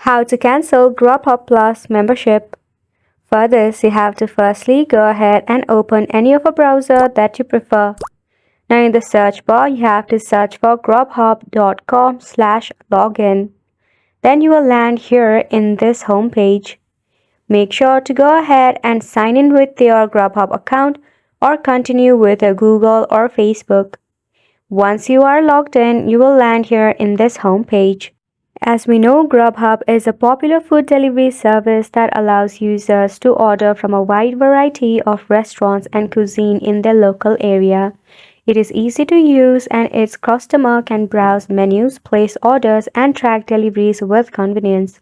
How to cancel Grubhub Plus membership. For this, you have to firstly go ahead and open any of a browser that you prefer. Now in the search bar, you have to search for grubhub.com/login. Then you will land here in this home page. Make sure to go ahead and sign in with your Grubhub account or continue with a Google or Facebook. Once you are logged in, you will land here in this home page. As we know, Grubhub is a popular food delivery service that allows users to order from a wide variety of restaurants and cuisine in their local area. It is easy to use and its customer can browse menus, place orders, and track deliveries with convenience.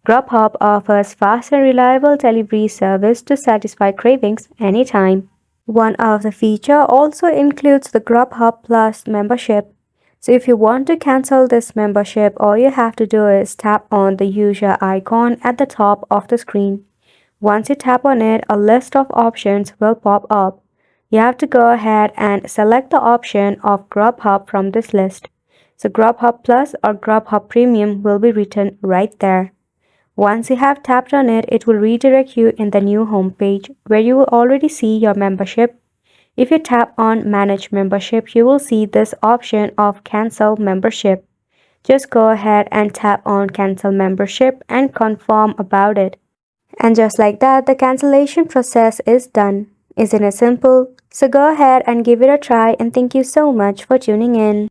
Grubhub offers fast and reliable delivery service to satisfy cravings anytime. One of the feature also includes the Grubhub Plus membership. So if you want to cancel this membership, all you have to do is tap on the user icon at the top of the screen. Once you tap on it, a list of options will pop up. You have to go ahead and select the option of Grubhub from this list. So Grubhub Plus or Grubhub Premium will be written right there. Once you have tapped on it, it will redirect you in the new homepage where you will already see your membership. If you tap on Manage Membership, you will see this option of Cancel Membership. Just go ahead and tap on Cancel Membership and confirm about it. And just like that, the cancellation process is done. Isn't it simple? So go ahead and give it a try, and thank you so much for tuning in.